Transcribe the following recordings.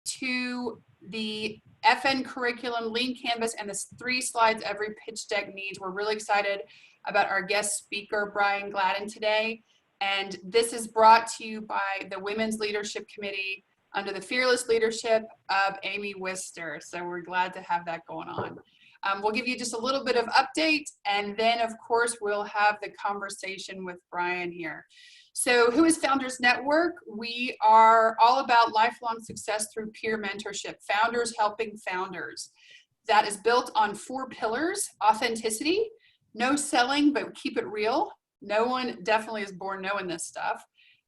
to the FN curriculum, lean canvas, and the 3 slides every pitch deck needs. We're really excited about our guest speaker, Brian Gladden, today. And this is brought to you by the Women's Leadership Committee under the fearless leadership of Amy Wister. So we're glad to have that going on. We'll give you just a little bit of update, and then of course we'll have the conversation with Brian here. So who is Founders Network? We are all about lifelong success through peer mentorship, founders helping founders. That is built on 4 pillars: authenticity, no selling, but keep it real. No one definitely is born knowing this stuff.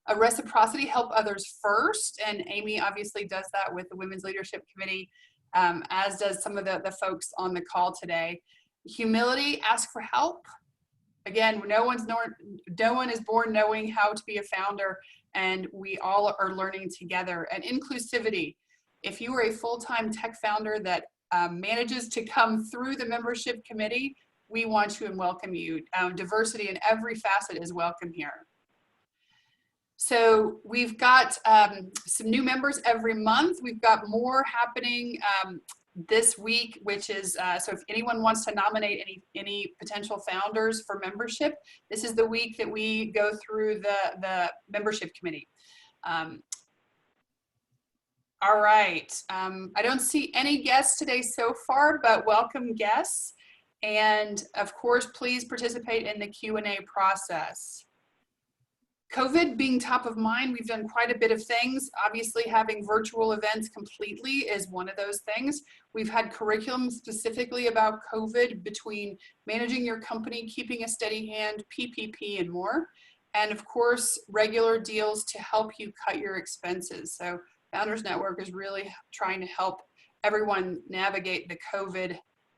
A reciprocity, help others first. And Amy obviously does that with the Women's Leadership Committee, as does some of the folks on the call today. Humility, ask for help. Again, no one is born knowing how to be a founder, and we all are learning together. And inclusivity, if you are a full-time tech founder that manages to come through the membership committee, we want to and welcome you. Diversity in every facet is welcome here. So we've got some new members every month. We've got more happening this week, which is, so if anyone wants to nominate any potential founders for membership, this is the week that we go through the membership committee. All right, I don't see any guests today so far, but welcome guests. And of course, please participate in the Q&A process. COVID being top of mind, we've done quite a bit of things. Obviously, having virtual events completely is one of those things. We've had curriculum specifically about COVID between managing your company, keeping a steady hand, PPP, and more. And of course, regular deals to help you cut your expenses. So Founders Network is really trying to help everyone navigate the COVID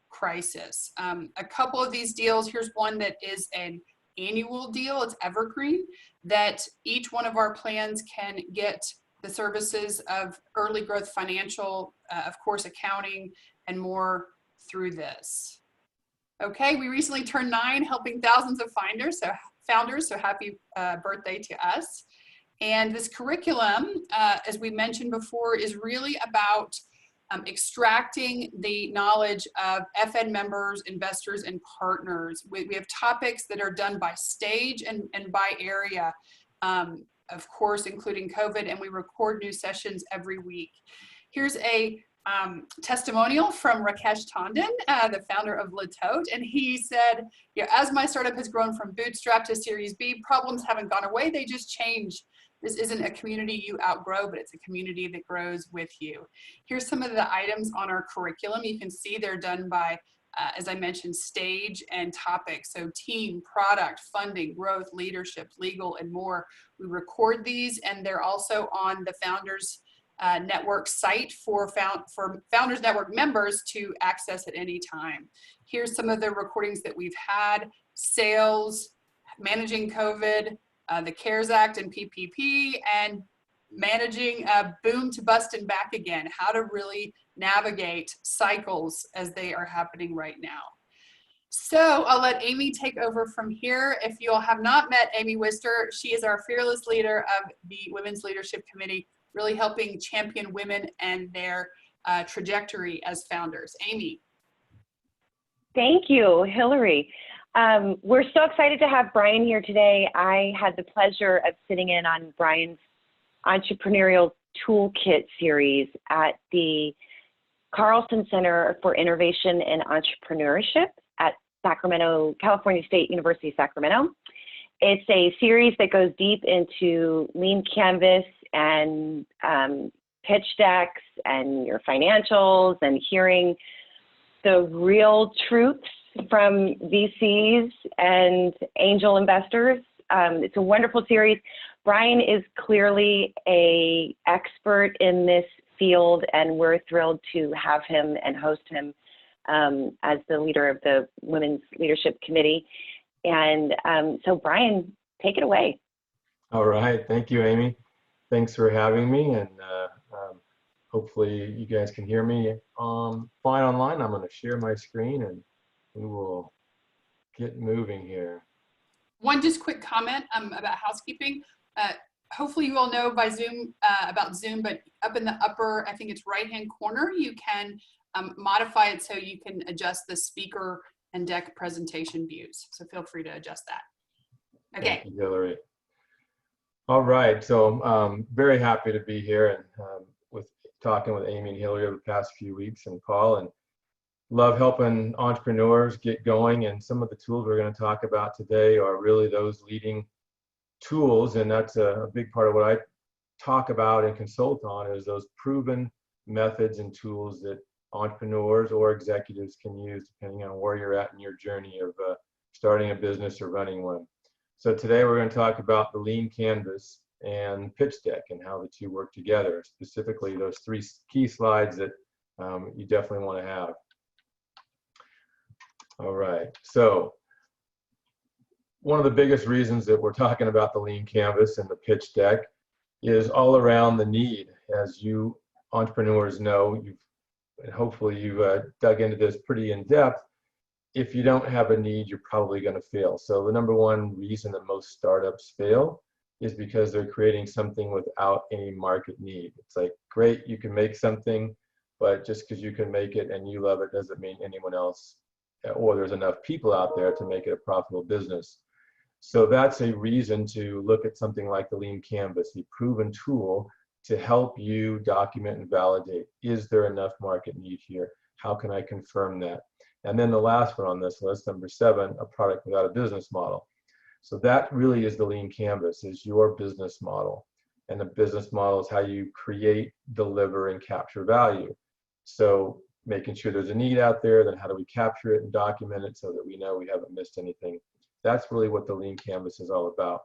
crisis. A couple of these deals, here's one that is an annual deal, it's evergreen, that each one of our plans can get the services of early growth financial, of course, accounting, and more through this. Okay, we recently turned 9, helping thousands of founders, so happy birthday to us. And this curriculum, as we mentioned before, is really about extracting the knowledge of FN members, investors, and partners. We have topics that are done by stage and by area, of course, including COVID, and we record new sessions every week. Here's a testimonial from Rakesh Tandon, the founder of Latote, and he said, "Yeah, as my startup has grown from bootstrap to Series B, problems haven't gone away, they just change. This isn't a community you outgrow, but it's a community that grows with you." Here's some of the items on our curriculum. You can see they're done by, as I mentioned, stage and topic. So team, product, funding, growth, leadership, legal, and more. We record these, and they're also on the Founders Network site for Founders Network members to access at any time. Here's some of the recordings that we've had: sales, managing COVID, the CARES Act and PPP, and managing boom to bust and back again, how to really navigate cycles as they are happening right now. So I'll let Amy take over from here. If you all have not met Amy Wister, she is our fearless leader of the Women's Leadership Committee, really helping champion women and their trajectory as founders. Amy. Thank you, Hillary. We're so excited to have Brian here today. I had the pleasure of sitting in on Brian's Entrepreneurial Toolkit series at the Carlson Center for Innovation and Entrepreneurship at Sacramento, California State University, Sacramento. It's a series that goes deep into lean canvas and pitch decks and your financials and hearing the real truths from VCs and angel investors. It's a wonderful series. Brian is clearly an expert in this field, and we're thrilled to have him and host him as the leader of the Women's Leadership Committee. And so Brian, take it away. All right, thank you, Amy. Thanks for having me, and hopefully you guys can hear me fine online. I'm going to share my screen and we will get moving here. One just quick comment about housekeeping. hopefully you all know by Zoom about Zoom, but up in the upper, I think it's right-hand corner, you can modify it so you can adjust the speaker and deck presentation views. So feel free to adjust that. Okay. Thank you, Hillary. All right, so very happy to be here and with talking with Amy and Hillary over the past few weeks and Paul, and love helping entrepreneurs get going. And some of the tools we're going to talk about today are really those leading tools, and that's a big part of what I talk about and consult on, is those proven methods and tools that entrepreneurs or executives can use depending on where you're at in your journey of starting a business or running one. So today we're going to talk about the lean canvas and pitch deck and how the two work together, specifically those 3 key slides that you definitely want to have. All right, so one of the biggest reasons that we're talking about the lean canvas and the pitch deck is all around the need. As you entrepreneurs know, and hopefully you've dug into this pretty in depth, if you don't have a need, you're probably going to fail. So the number one reason that most startups fail is because they're creating something without any market need. It's like, great, you can make something, but just because you can make it and you love it doesn't mean anyone else, or there's enough people out there to make it a profitable business. So that's a reason to look at something like the Lean Canvas, the proven tool to help you document and validate. Is there enough market need here? How can I confirm that? And then the last one on this list, number 7, a product without a business model. So that really is the Lean Canvas, is your business model. And the business model is how you create, deliver, and capture value. So making sure there's a need out there, then how do we capture it and document it so that we know we haven't missed anything. That's really what the Lean Canvas is all about.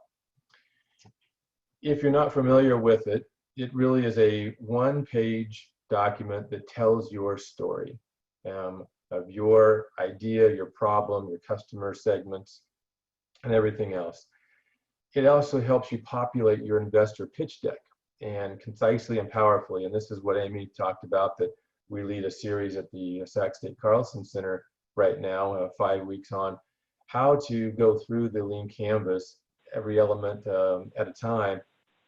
If you're not familiar with it, it really is a 1-page document that tells your story of your idea, your problem, your customer segments, and everything else. It also helps you populate your investor pitch deck, and concisely and powerfully. And this is what Amy talked about, that we lead a series at the Sac State Carlson Center right now, 5 weeks on, how to go through the Lean Canvas, every element at a time,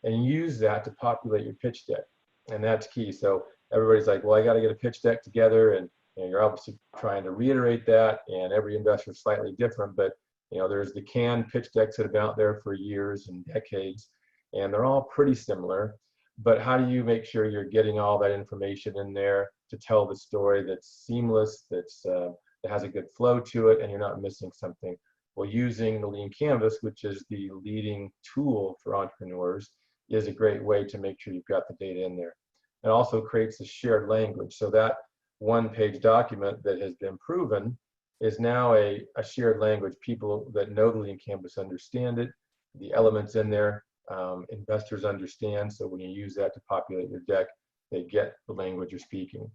and use that to populate your pitch deck. And that's key. So everybody's like, well, I got to get a pitch deck together, and you're obviously trying to reiterate that, and every investor is slightly different, but there's the canned pitch decks that have been out there for years and decades, and they're all pretty similar. But how do you make sure you're getting all that information in there to tell the story that's seamless, that has a good flow to it, and you're not missing something? Well, using the Lean Canvas, which is the leading tool for entrepreneurs, is a great way to make sure you've got the data in there. It also creates a shared language, so that 1-page document that has been proven is now a shared language. People that know the Lean Canvas understand it, the elements in there, investors understand, so when you use that to populate your deck, they get the language you're speaking.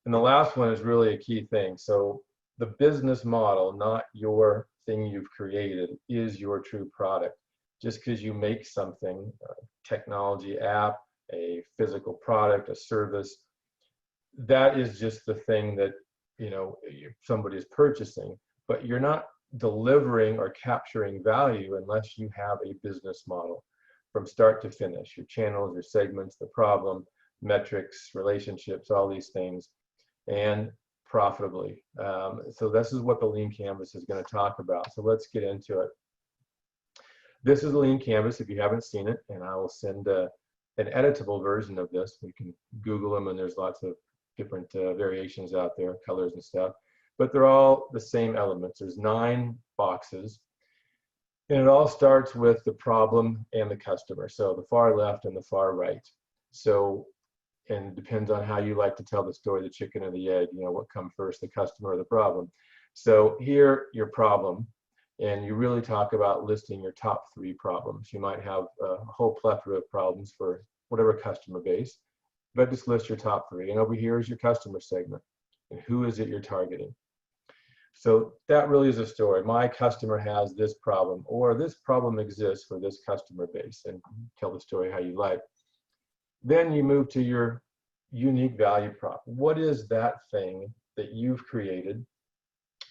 And the last one is really a key thing. So the business model, not your thing you've created, is your true product. Just because you make something, a technology app, a physical product, a service, that is just the thing that somebody is purchasing, but you're not delivering or capturing value unless you have a business model from start to finish. Your channels, your segments, the problem, metrics, relationships, all these things, and profitably. So this is what the Lean Canvas is going to talk about. So let's get into it. This is the Lean Canvas if you haven't seen it, and I will send an editable version of this. You can Google them, and there's lots of different variations out there, colors and stuff, but they're all the same elements. There's 9 boxes, and it all starts with the problem and the customer. So the far left and the far right. So, and it depends on how you like to tell the story, the chicken or the egg, what come first, the customer or the problem. So here, your problem, and you really talk about listing your top 3 problems. You might have a whole plethora of problems for whatever customer base, but just list your top 3. And over here is your customer segment, and who is it you're targeting. So that really is a story. My customer has this problem, or this problem exists for this customer base, and tell the story how you like. Then you move to your unique value prop. What is that thing that you've created,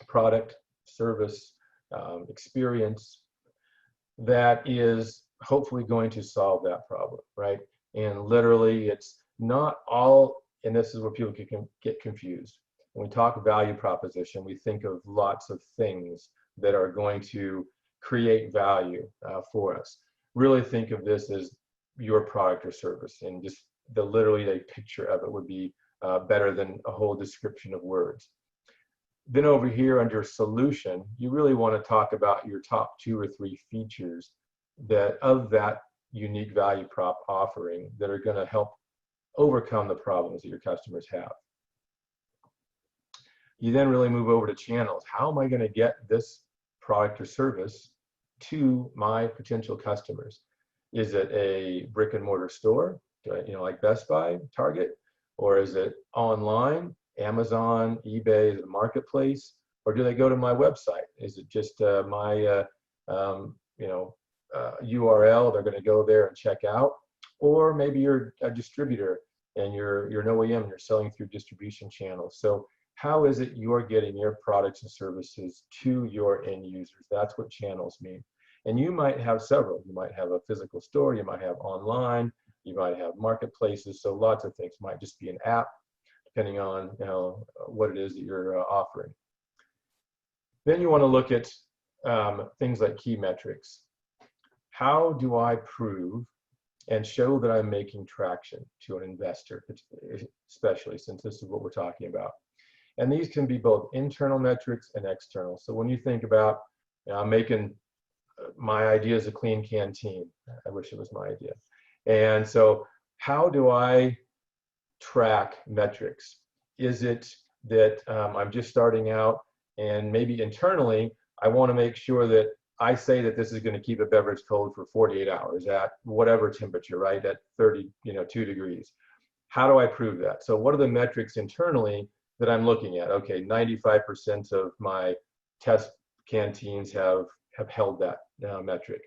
product, service, experience, that is hopefully going to solve that problem, right? And literally, it's not all, and this is where people can get confused. When we talk value proposition, we think of lots of things that are going to create value for us. Really think of this as your product or service, and just literally a picture of it would be better than a whole description of words. Then over here under solution, you really want to talk about your top 2 or 3 features that of that unique value prop offering that are going to help overcome the problems that your customers have. You then really move over to channels. How am I going to get this product or service to my potential customers? Is it a brick and mortar store, like Best Buy, Target, or is it online, Amazon, eBay, the marketplace, or do they go to my website? Is it just my URL? They're going to go there and check out, or maybe you're a distributor and you're an OEM and you're selling through distribution channels. So how is it you're getting your products and services to your end users? That's what channels mean. And you might have several. You might have a physical store, you might have online, you might have marketplaces, so lots of things. It might just be an app, depending on what it is that you're offering. Then you want to look at things like key metrics. How do I prove and show that I'm making traction to an investor, especially since this is what we're talking about? And these can be both internal metrics and external. So when you think about, I'm making, my idea is a clean canteen. I wish it was my idea. And so how do I track metrics? Is it that I'm just starting out and maybe internally, I want to make sure that I say that this is going to keep a beverage cold for 48 hours at whatever temperature, right? At 2 degrees. How do I prove that? So what are the metrics internally that I'm looking at? Okay, 95% of my test canteens have held that metric.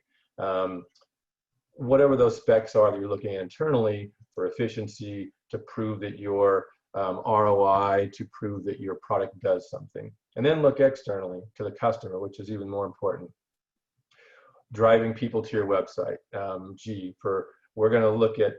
Whatever those specs are that you're looking at internally for efficiency, to prove that your ROI, to prove that your product does something. And then look externally to the customer, which is even more important. Driving people to your website. We're going to look at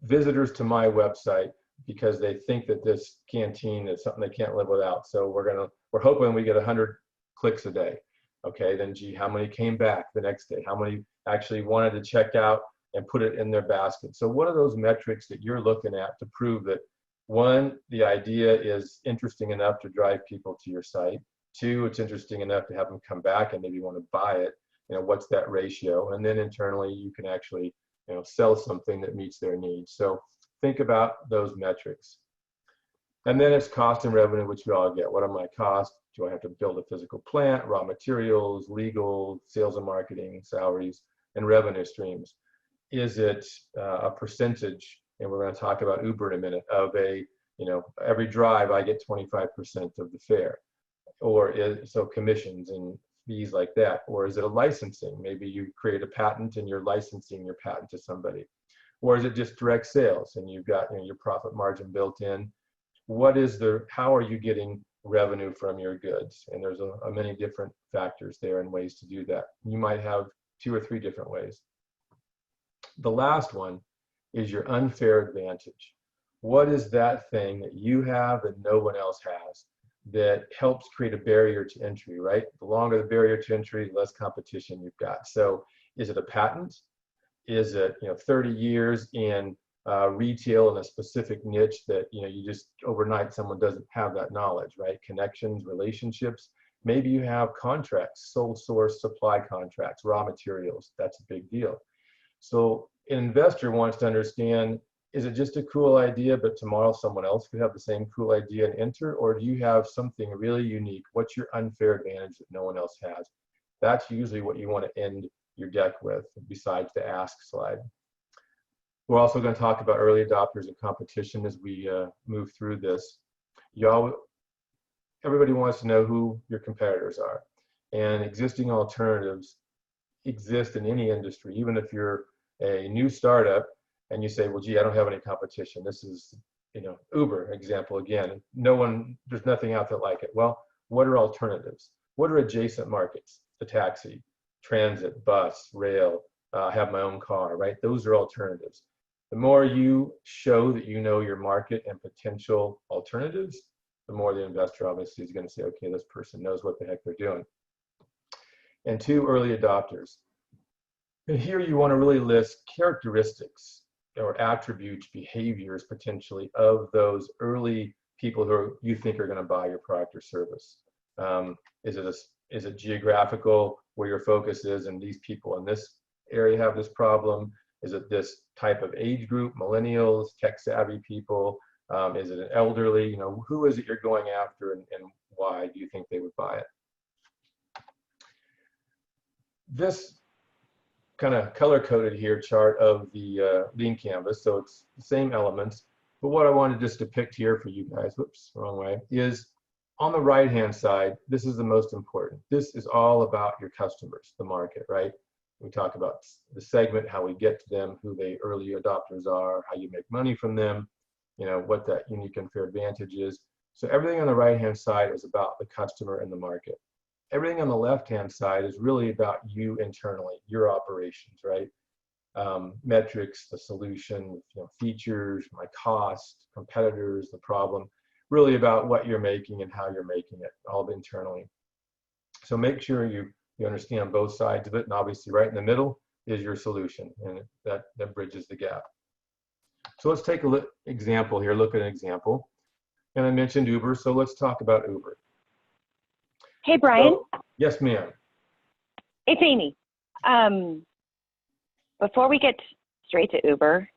visitors to my website because they think that this canteen is something they can't live without. So we're hoping we get 100 clicks a day. Okay, then how many came back the next day? How many actually wanted to check out and put it in their basket? So what are those metrics that you're looking at to prove that, one, the idea is interesting enough to drive people to your site, two, it's interesting enough to have them come back and maybe want to buy it, what's that ratio? And then internally you can actually sell something that meets their needs. So think about those metrics. And then it's cost and revenue, which we all get. What are my costs? Do I have to build a physical plant, raw materials, legal, sales and marketing, salaries, and revenue streams? Is it a percentage, and we're going to talk about Uber in a minute, of every drive I get 25% of the fare, or so commissions and fees like that? Or is it a licensing? Maybe you create a patent and you're licensing your patent to somebody. Or is it just direct sales and you've got your profit margin built in? How are you getting revenue from your goods? And there's a many different factors there and ways to do that. You might have 2 or 3 different ways. The last one is your unfair advantage. What is that thing that you have that no one else has that helps create a barrier to entry, right? The longer the barrier to entry, the less competition you've got. So is it a patent? Is it 30 years in retail in a specific niche that you just overnight someone doesn't have that knowledge, right? Connections, relationships. Maybe you have contracts, sole source supply contracts, raw materials. That's a big deal. So an investor wants to understand, is it just a cool idea, but tomorrow someone else could have the same cool idea and enter? Or do you have something really unique? What's your unfair advantage that no one else has? That's usually what you want to end your deck with, besides the ask slide. We're also going to talk about early adopters and competition as we move through this. Everybody wants to know who your competitors are, and existing alternatives exist in any industry. Even if you're a new startup and you say, well, gee, I don't have any competition. This is, Uber example again. There's nothing out there like it. Well, what are alternatives? What are adjacent markets? The taxi, transit, bus, rail, have my own car, right? Those are alternatives. The more you show that you know your market and potential alternatives, the more the investor obviously is going to say, okay, this person knows what the heck they're doing. And 2, early adopters. And here you want to really list characteristics or attributes, behaviors potentially of those early people who you think are going to buy your product or service. Is it geographical, where your focus is, and these people in this area have this problem? Is it this type of age group, millennials, tech-savvy people? Is it an elderly? You know, who is it you're going after, and why do you think they would buy it? This kind of color-coded here chart of the lean canvas, so it's the same elements, but what I wanted just to depict here for you guys, whoops, wrong way, is on the right-hand side, this is the most important. This is all about your customers, the market, right? We talk about the segment, how we get to them, who the early adopters are, how you make money from them, you know, what that unique and fair advantage is. So everything on the right-hand side is about the customer and the market. Everything on the left-hand side is really about you internally, your operations, right? Metrics, the solution, you know, features, my cost, competitors, the problem, really about what you're making and how you're making it, all internally. So make sure you understand both sides of it, and obviously right in the middle is your solution, and that bridges the gap. So let's take a example here, look at an example. And I mentioned Uber, so let's talk about Uber. Hey, Brian. So, yes, ma'am. It's Amy. Before we get straight to Uber,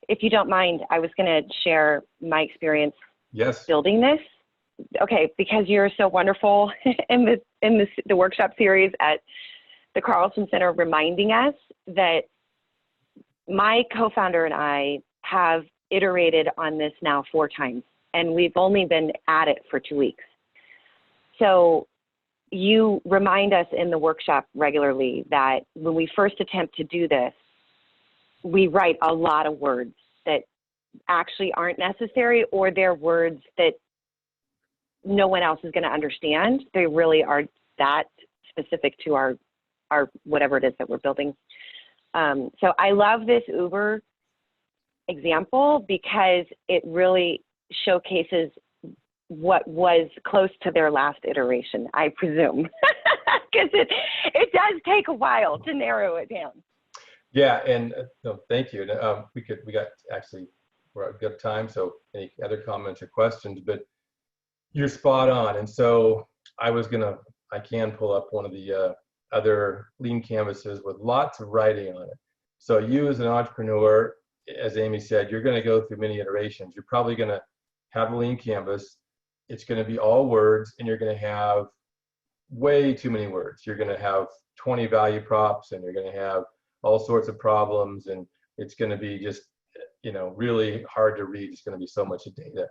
if you don't mind, I was going to share my experience building this. Okay, because you're so wonderful in the workshop series at the Carlson Center, reminding us that my co-founder and I have iterated on this now 4 times, and we've only been at it for 2 weeks. So you remind us in the workshop regularly that when we first attempt to do this, we write a lot of words that actually aren't necessary, or they're words that no one else is going to understand. They really are that specific to our whatever it is that we're building. So I love this Uber example because it really showcases what was close to their last iteration, I presume, because it does take a while to narrow it down. Yeah, and no, thank you. We're at good time, so any other comments or questions, but you're spot on. And so I can pull up one of the other lean canvases with lots of writing on it. So you as an entrepreneur, as Amy said, you're going to go through many iterations. You're probably going to have a lean canvas. It's going to be all words, and you're going to have way too many words. You're going to have 20 value props, and you're going to have all sorts of problems, and it's going to be just, you know, really hard to read. It's going to be so much data.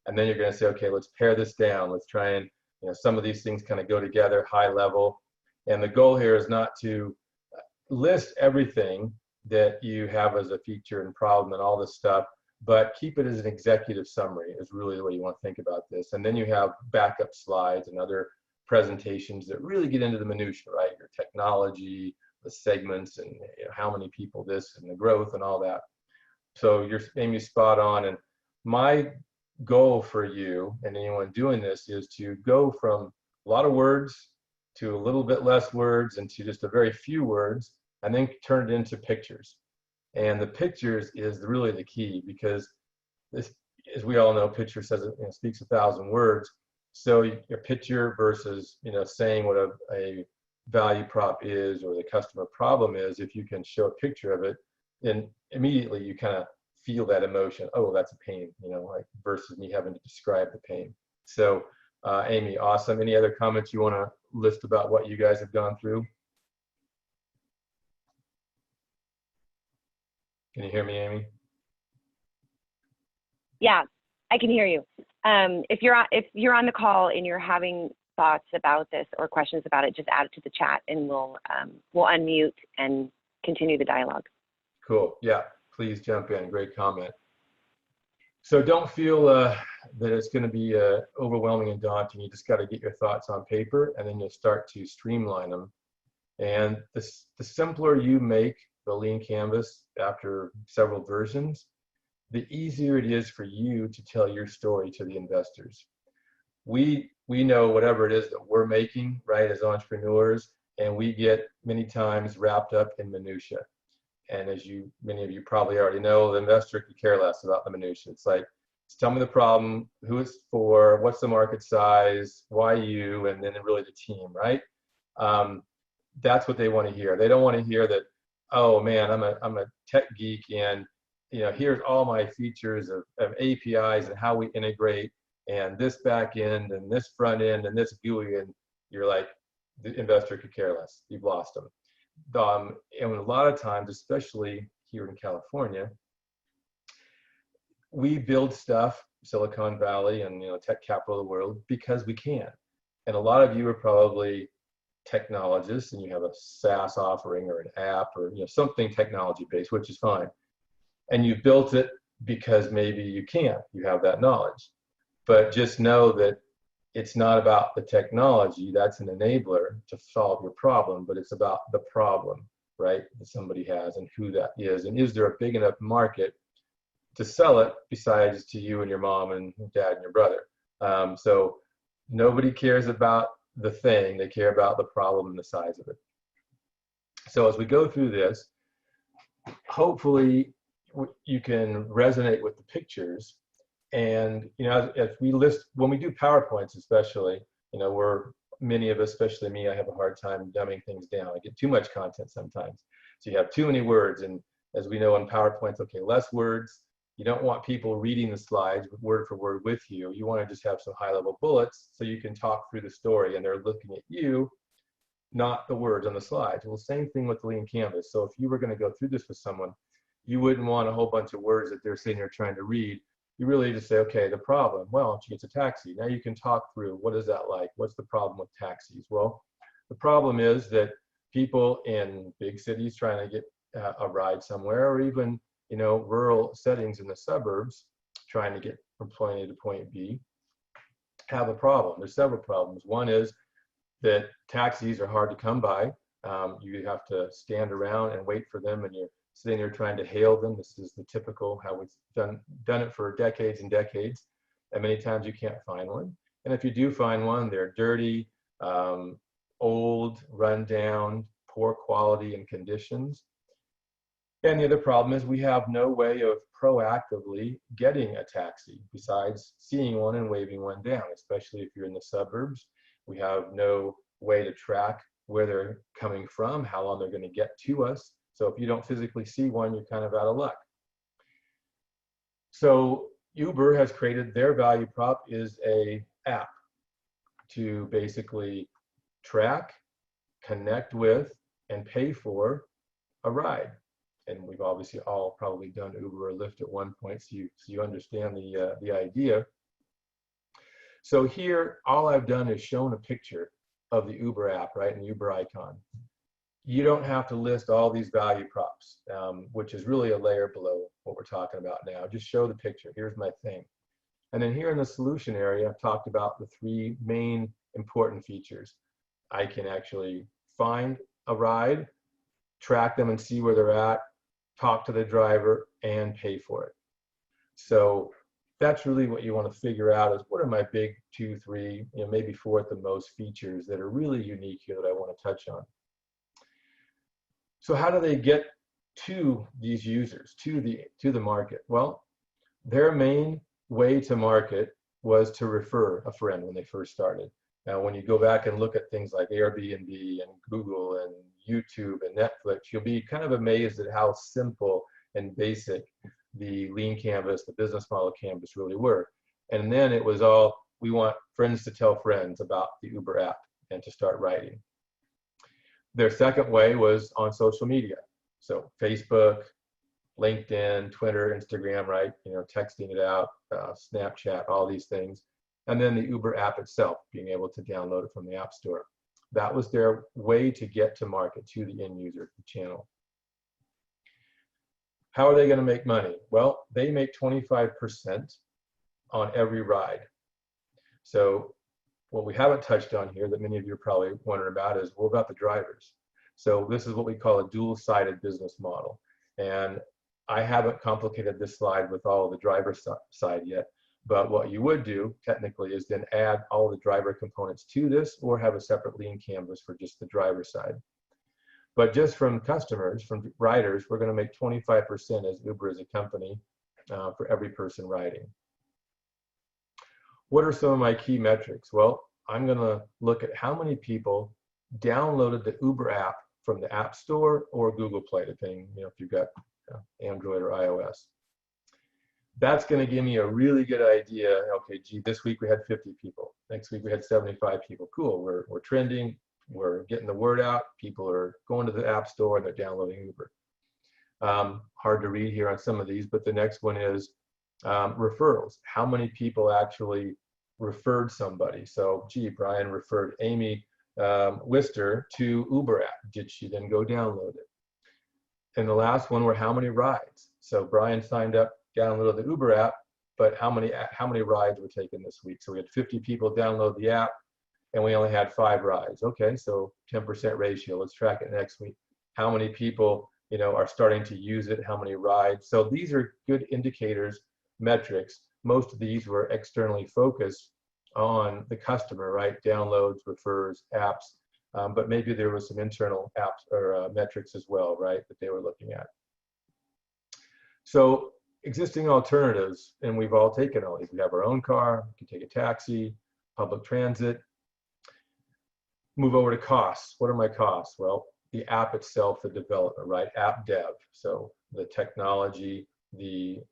And then you're going to say, okay, let's pare this down. Let's try and, you know, some of these things kind of go together, high level. And the goal here is not to list everything that you have as a feature and problem and all this stuff, but keep it as an executive summary is really the way you want to think about this. And then you have backup slides and other presentations that really get into the minutia, right? Your technology, the segments, and, you know, how many people this, and the growth and all that. So you're Amy's spot on. And my goal for you and anyone doing this is to go from a lot of words to a little bit less words and to just a very few words, and then turn it into pictures. And the pictures is really the key, because this, as we all know, picture says, you know, speaks 1,000 words. So your picture versus, you know, saying what a value prop is or the customer problem is, if you can show a picture of it, then immediately you kind of feel that emotion. Oh, that's a pain, you know, like versus me having to describe the pain. So Amy, awesome. Any other comments you want to list about what you guys have gone through? Can you hear me, Amy? Yeah, I can hear you. If you're on the call and you're having thoughts about this or questions about it, just add it to the chat, and we'll unmute and continue the dialogue. Cool. Yeah, please jump in. Great comment. So don't feel that it's going to be overwhelming and daunting. You just got to get your thoughts on paper, and then you'll start to streamline them And the simpler you make the lean canvas after several versions, the easier it is for you to tell your story to the investors. We know whatever it is that we're making, right, as entrepreneurs, and we get many times wrapped up in minutia. And as many of you probably already know, the investor could care less about the minutia. It's like, tell me the problem, who it's for, what's the market size, why you, and then really the team, right? That's what they want to hear. They don't want to hear that, oh man, I'm a tech geek, and here's all my features of APIs and how we integrate, and this back end and this front end and this GUI, and you're like, the investor could care less. You've lost them. And a lot of times, especially here in California, we build stuff, Silicon Valley and tech capital of the world, because we can. And a lot of you are probably technologists, and you have a SaaS offering or an app or something technology based, which is fine. And you built it because maybe you can. You have that knowledge. But just know that it's not about the technology. That's an enabler to solve your problem, but it's about the problem, right, that somebody has and who that is. And is there a big enough market to sell it besides to you and your mom and dad and your brother? So nobody cares about the thing. They care about the problem and the size of it. So as we go through this, hopefully you can resonate with the pictures. And as we list, when we do PowerPoints especially, many of us, especially me, I have a hard time dumbing things down. I get too much content sometimes. So you have too many words, and as we know in PowerPoints, okay, less words. You don't want people reading the slides word for word with you. You want to just have some high-level bullets so you can talk through the story, and they're looking at you, not the words on the slides. Well, same thing with the lean canvas. So if you were going to go through this with someone, you wouldn't want a whole bunch of words that they're sitting there trying to read. You really just say, okay, the problem, well, she gets a taxi. Now you can talk through, what is that like? What's the problem with taxis? Well, the problem is that people in big cities trying to get a ride somewhere, or even rural settings in the suburbs trying to get from point A to point B, have a problem. There's several problems. One is that taxis are hard to come by. You have to stand around and wait for them, and you're sitting there trying to hail them. This is the typical how we've done it for decades and decades, and many times you can't find one. And if you do find one, they're dirty, old, run down, poor quality and conditions. And the other problem is we have no way of proactively getting a taxi besides seeing one and waving one down, especially if you're in the suburbs. We have no way to track where they're coming from, how long they're going to get to us. So if you don't physically see one, you're kind of out of luck. So Uber has created, their value prop is a app to basically track, connect with, and pay for a ride. And we've obviously all probably done Uber or Lyft at one point, so you understand the idea. So here, all I've done is shown a picture of the Uber app, right, and Uber icon. You don't have to list all these value props, which is really a layer below what we're talking about now. Just show the picture. Here's my thing. And then here in the solution area, I've talked about the three main important features. I can actually find a ride, track them and see where they're at, talk to the driver, and pay for it. So that's really what you want to figure out is, what are my big 2, 3, maybe 4 at the most features that are really unique here that I want to touch on. So how do they get to these users, to the market? Well, their main way to market was to refer a friend when they first started. Now, when you go back and look at things like Airbnb and Google and YouTube and Netflix, you'll be kind of amazed at how simple and basic the lean canvas, the business model canvas really were. And then it was all, we want friends to tell friends about the Uber app and to start writing. Their second way was on social media. So Facebook, LinkedIn, Twitter, Instagram, right? Texting it out, Snapchat, all these things. And then the Uber app itself, being able to download it from the App Store. That was their way to get to market, to the end user, the channel. How are they going to make money? Well, they make 25% on every ride. So what we haven't touched on here that many of you are probably wondering about is, what about the drivers? So this is what we call a dual-sided business model. And I haven't complicated this slide with all of the driver side yet, but what you would do technically is then add all the driver components to this, or have a separate lean canvas for just the driver side. But just from customers, from riders, we're going to make 25% as Uber as a company for every person riding. What are some of my key metrics? Well, I'm going to look at how many people downloaded the Uber app from the App Store or Google Play, depending, if you've got Android or iOS. That's going to give me a really good idea. Okay, gee, this week we had 50 people. Next week we had 75 people. Cool, we're trending. We're getting the word out. People are going to the App Store and they're downloading Uber. Hard to read here on some of these, but the next one is referrals. How many people actually referred somebody? So, gee, Brian referred Amy Wister to Uber app. Did she then go download it? And the last one were how many rides. So Brian signed up, downloaded the Uber app, but how many rides were taken this week? So we had 50 people download the app, and we only had 5 rides. Okay, so 10% ratio. Let's track it next week. How many people, are starting to use it? How many rides? So these are good indicators, metrics. Most of these were externally focused on the customer, right? Downloads, refers, apps, but maybe there was some internal apps or metrics as well, right, that they were looking at. So existing alternatives, and we've all taken all these. We have our own car, we can take a taxi, public transit. Move over to costs. What are my costs? Well, the app itself, the development, right? App dev. So the technology, the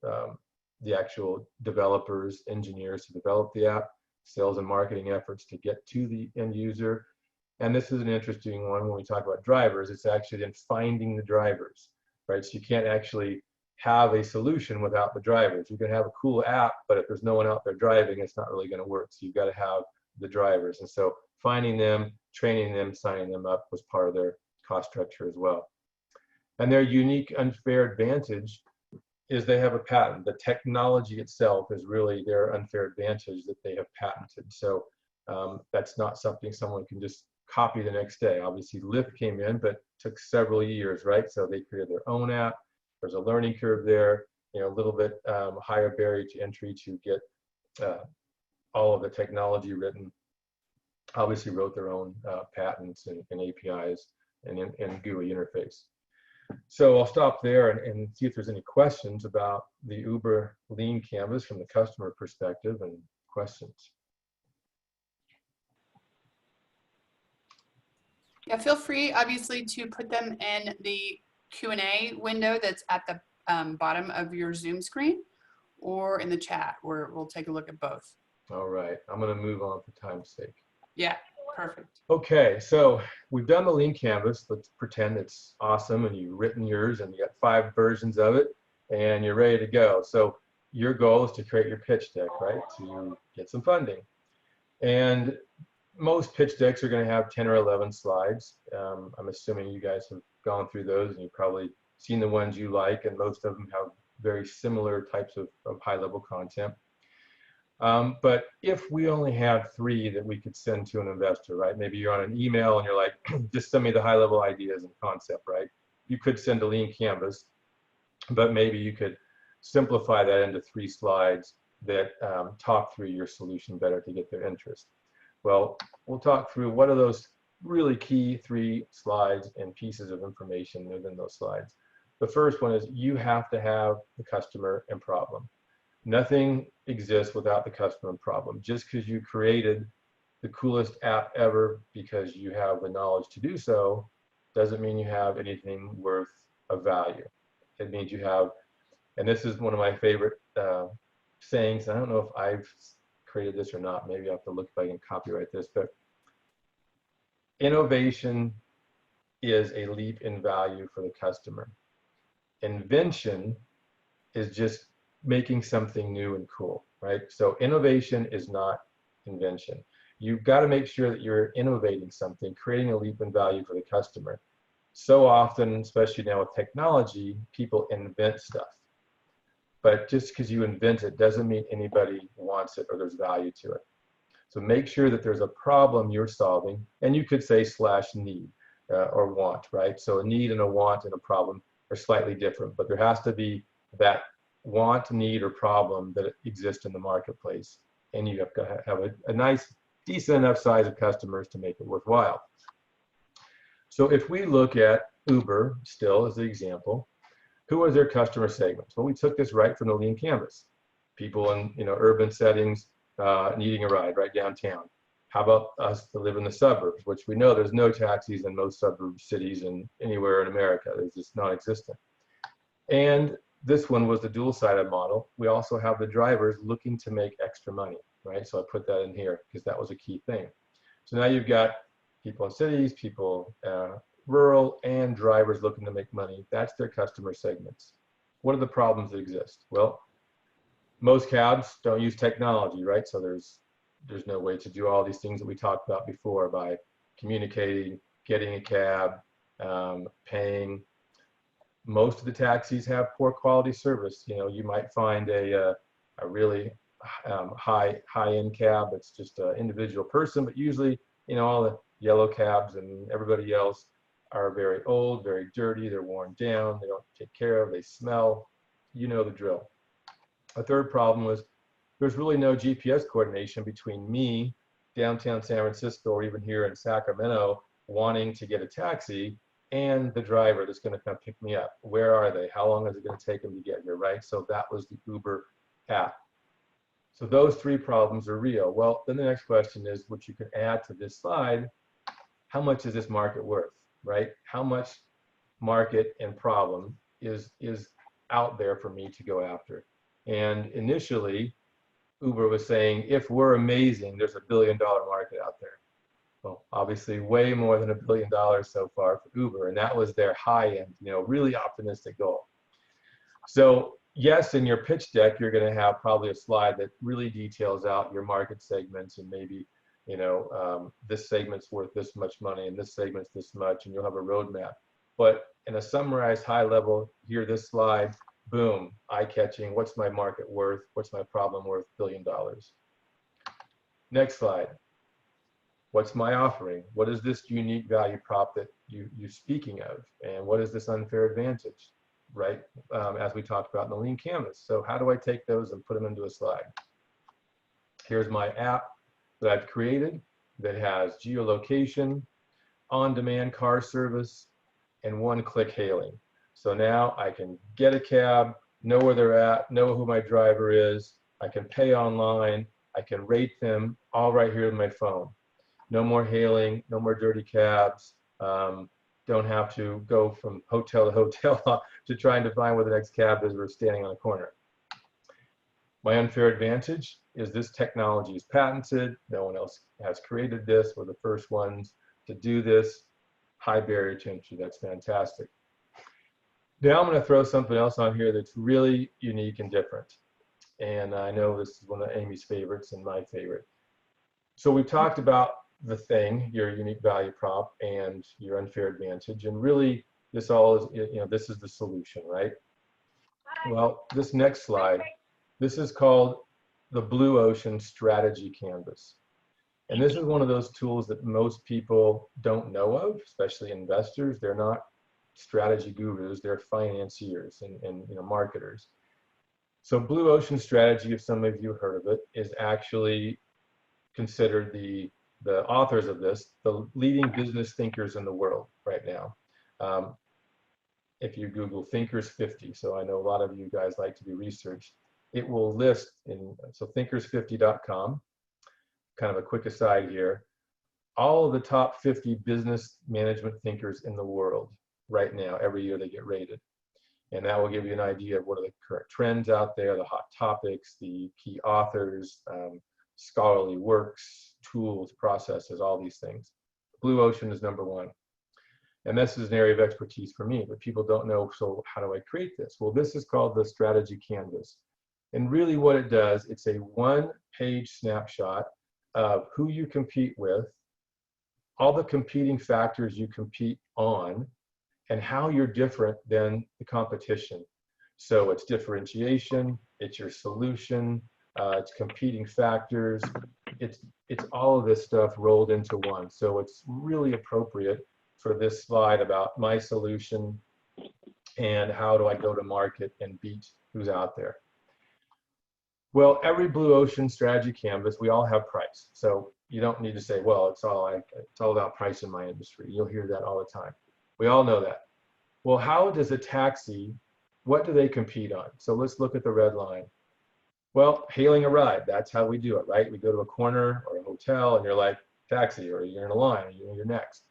actual developers, engineers to develop the app, sales and marketing efforts to get to the end user. And this is an interesting one when we talk about drivers. It's actually then finding the drivers, right? So you can't actually have a solution without the drivers. You can have a cool app, but if there's no one out there driving, it's not really going to work. So you've got to have the drivers. And so finding them, training them, signing them up was part of their cost structure as well. And their unique unfair advantage is they have a patent. The technology itself is really their unfair advantage that they have patented. So that's not something someone can just copy the next day. Obviously, Lyft came in, but took several years, right? So they created their own app. There's a learning curve there, a little bit higher barrier to entry to get all of the technology written. Obviously wrote their own patents and APIs and GUI interface. So I'll stop there and see if there's any questions about the Uber Lean Canvas from the customer perspective and questions. Yeah, feel free, obviously, to put them in the Q&A window that's at the bottom of your Zoom screen or in the chat, where we'll take a look at both. All right, I'm going to move on for time's sake. Yeah, perfect. Okay, so we've done the Lean Canvas. Let's pretend it's awesome and you've written yours and you got 5 versions of it and you're ready to go. So your goal is to create your pitch deck, right? To get some funding. And most pitch decks are going to have 10 or 11 slides. I'm assuming you guys have gone through those and you've probably seen the ones you like, and most of them have very similar types of high-level content. But if we only had 3 that we could send to an investor, right? Maybe you're on an email and you're like, just send me the high-level ideas and concept, right? You could send a Lean Canvas, but maybe you could simplify that into 3 slides that talk through your solution better to get their interest. Well, we'll talk through what are those really key 3 slides and pieces of information within those slides. The first one is you have to have the customer and problem. Nothing exists without the customer and problem. Just because you created the coolest app ever because you have the knowledge to do so doesn't mean you have anything worth of value. It means you have, and this is one of my favorite sayings. I don't know if I've created this or not. Maybe I have to look if I can copyright this, but innovation is a leap in value for the customer. Invention is just making something new and cool, right? So innovation is not invention. You've got to make sure that you're innovating something, creating a leap in value for the customer. So often, especially now with technology, people invent stuff. But just because you invent it doesn't mean anybody wants it or there's value to it. So make sure that there's a problem you're solving, and you could say /need. or want, right? So a need and a want and a problem are slightly different, but there has to be that want, need, or problem that exists in the marketplace. And you have to have a nice, decent enough size of customers to make it worthwhile. So if we look at Uber still as the example, who are their customer segments? Well, we took this right from the Lean Canvas. People in urban settings needing a ride right downtown. How about us that live in the suburbs, which we know there's no taxis in most suburb cities and anywhere in America. They're just non-existent. And this one was the dual-sided model. We also have the drivers looking to make extra money, right? So I put that in here because that was a key thing. So now you've got people in cities, people rural, and drivers looking to make money. That's their customer segments. What are the problems that exist? Well, most cabs don't use technology, right? So there's no way to do all these things that we talked about before by communicating, getting a cab, paying. Most of the taxis have poor quality service. You might find a really high-end cab that's just an individual person, but usually, all the yellow cabs and everybody else are very old, very dirty, they're worn down, they don't take care of, they smell. You know the drill. A third problem was there's really no GPS coordination between me, downtown San Francisco, or even here in Sacramento, wanting to get a taxi, and the driver that's going to come pick me up. Where are they? How long is it going to take them to get here, right? So that was the Uber app. So those three problems are real. Well, then the next question is, which you can add to this slide, how much is this market worth, right? How much market and problem is out there for me to go after? And initially, Uber was saying, if we're amazing, there's $1 billion market out there. Well, obviously way more than $1 billion so far for Uber, and that was their high end, really optimistic goal. So yes, in your pitch deck, you're going to have probably a slide that really details out your market segments and maybe, this segment's worth this much money and this segment's this much, and you'll have a roadmap. But in a summarized high level, here, this slide, boom, eye-catching. What's my market worth? What's my problem worth? $1 billion. Next slide. What's my offering? What is this unique value prop that you're speaking of? And what is this unfair advantage, right? As we talked about in the Lean Canvas. So how do I take those and put them into a slide? Here's my app that I've created that has geolocation, on-demand car service, and one-click hailing. So now I can get a cab, know where they're at, know who my driver is, I can pay online, I can rate them all right here on my phone. No more hailing, no more dirty cabs, don't have to go from hotel to hotel to trying to find where the next cab is. We're standing on a corner. My unfair advantage is this technology is patented. No one else has created this. We're the first ones to do this. High barrier to entry. That's fantastic. Now I'm going to throw something else on here that's really unique and different. And I know this is one of Amy's favorites and my favorite. So we've talked about the thing, your unique value prop and your unfair advantage. And really, this all is, this is the solution, right? Well, this next slide, this is called the Blue Ocean Strategy Canvas. And this is one of those tools that most people don't know of, especially investors. They're not strategy gurus, they're financiers and marketers. So Blue Ocean Strategy, if some of you heard of it, is actually considered the authors of this, the leading business thinkers in the world right now. If you Google Thinkers 50, so I know a lot of you guys like to do research, it will list so thinkers50.com, kind of a quick aside here, all of the top 50 business management thinkers in the world right now. Every year they get rated. And that will give you an idea of what are the current trends out there, the hot topics, the key authors, scholarly works, tools, processes, all these things. Blue Ocean is number one. And this is an area of expertise for me, but people don't know, so how do I create this? Well, this is called the Strategy Canvas. And really what it does, it's a one-page snapshot of who you compete with, all the competing factors you compete on, and how you're different than the competition. So it's differentiation, it's your solution, it's competing factors, it's all of this stuff rolled into one. So it's really appropriate for this slide about my solution and how do I go to market and beat who's out there. Well, every blue ocean strategy canvas, we all have price. So you don't need to say, well, it's all about price in my industry. You'll hear that all the time. We all know that. Well, how does a taxi, what do they compete on? So let's look at the red line. Well, hailing a ride, that's how we do it, right? We go to a corner or a hotel and you're like, taxi, or you're in a line, or you're next.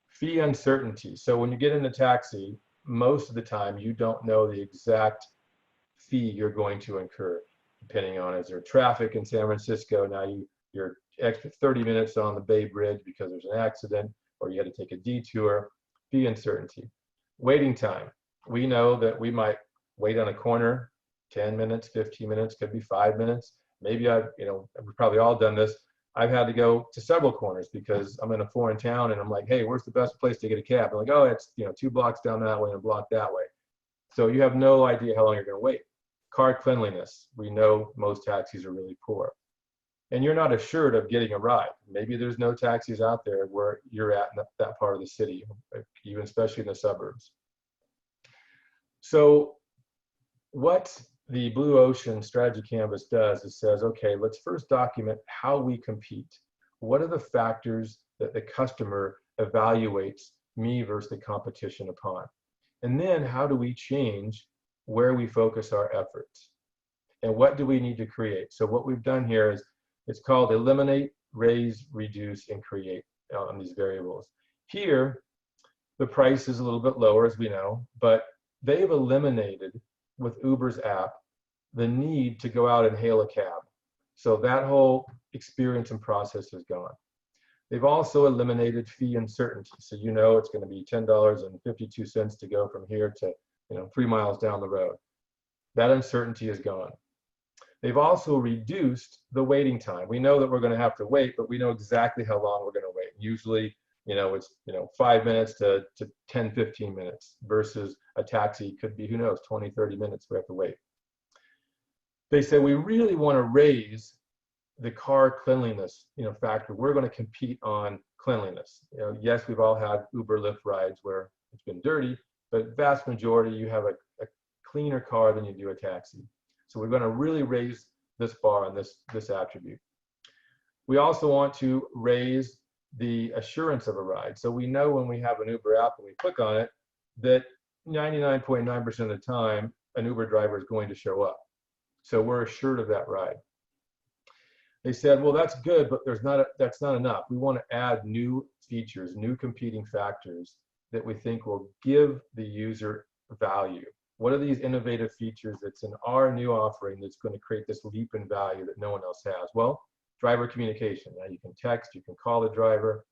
Fee uncertainty. So when you get in a taxi, most of the time you don't know the exact fee you're going to incur, depending on, is there traffic in San Francisco? Now you're extra 30 minutes on the Bay Bridge because there's an accident, or you had to take a detour. Fee uncertainty. Waiting time. We know that we might wait on a corner 10 minutes, 15 minutes, could be 5 minutes. Maybe we've probably all done this. I've had to go to several corners because I'm in a foreign town and I'm like, hey, where's the best place to get a cab? I'm like, oh, it's 2 blocks down that way and a block that way. So you have no idea how long you're going to wait. Car cleanliness. We know most taxis are really poor. And you're not assured of getting a ride. Maybe there's no taxis out there where you're at in that part of the city, even especially in the suburbs. So what the Blue Ocean Strategy Canvas does is says, okay, let's first document how we compete. What are the factors that the customer evaluates me versus the competition upon? And then how do we change where we focus our efforts? And what do we need to create? So what we've done here is, it's called eliminate, raise, reduce, and create on these variables. Here, the price is a little bit lower, as we know, but they've eliminated with Uber's app the need to go out and hail a cab. So that whole experience and process is gone. They've also eliminated fee uncertainty. So you know it's going to be $10.52 to go from here to 3 miles down the road. That uncertainty is gone. They've also reduced the waiting time. We know that we're going to have to wait, but we know exactly how long we're going to wait. Usually, it's 5 minutes to 10, 15 minutes versus a taxi could be, who knows, 20, 30 minutes we have to wait. They say we really want to raise the car cleanliness factor. We're going to compete on cleanliness. Yes, we've all had Uber Lyft rides where it's been dirty, but vast majority you have a cleaner car than you do a taxi. So we're going to really raise this bar on this attribute. We also want to raise the assurance of a ride. So we know when we have an Uber app and we click on it that 99.9% of the time an Uber driver is going to show up. So we're assured of that ride. They said, well, that's good, but that's not enough. We want to add new features, new competing factors that we think will give the user value. What are these innovative features that's in our new offering that's going to create this leap in value that no one else has? Well, driver communication. Now you can text, you can call the driver.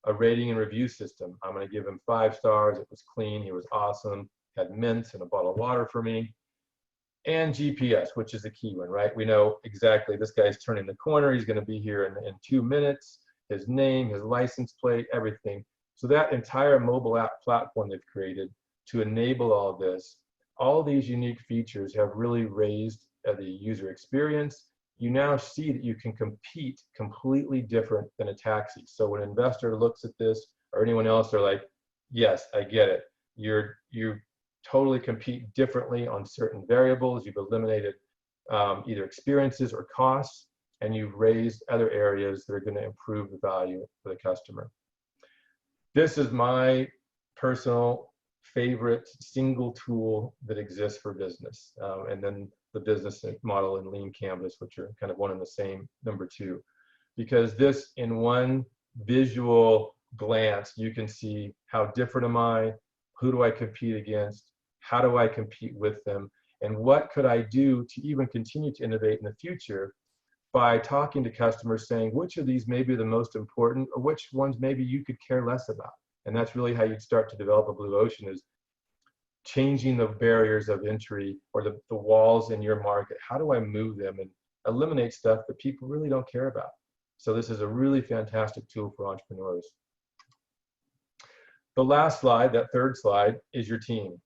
A rating and review system. I'm going to give him 5 stars. It was clean. He was awesome. Had mints and a bottle of water for me. And GPS, which is the key one, right? We know exactly this guy's turning the corner. He's going to be here in 2 minutes. His name, his license plate, everything. So that entire mobile app platform they've created to enable all of this, all these unique features have really raised the user experience. You now see that you can compete completely different than a taxi. So when an investor looks at this or anyone else, they're like, yes, I get it. You totally compete differently on certain variables. You've eliminated either experiences or costs, and you've raised other areas that are going to improve the value for the customer. This is my personal favorite single tool that exists for business. And then the business model and lean canvas, which are kind of one and the same, number 2. Because this, in one visual glance, you can see how different am I, who do I compete against, how do I compete with them, and what could I do to even continue to innovate in the future by talking to customers, saying which of these may be the most important or which ones maybe you could care less about. And that's really how you'd start to develop a blue ocean, is changing the barriers of entry or the walls in your market. How do I move them and eliminate stuff that people really don't care about? So this is a really fantastic tool for entrepreneurs. The last slide, that third slide, is your team.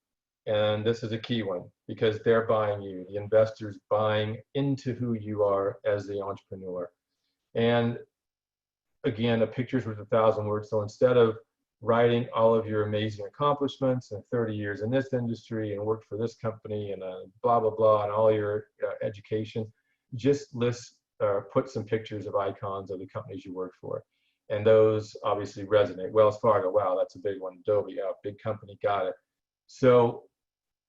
And this is a key one because they're buying you. The investor's buying into who you are as the entrepreneur. And again, a picture's worth 1,000 words. So instead of writing all of your amazing accomplishments and 30 years in this industry and worked for this company and blah, blah, blah, and all your education, just put some pictures of icons of the companies you worked for. And those obviously resonate. Wells Fargo, wow, that's a big one. Adobe, yeah, big company, got it. So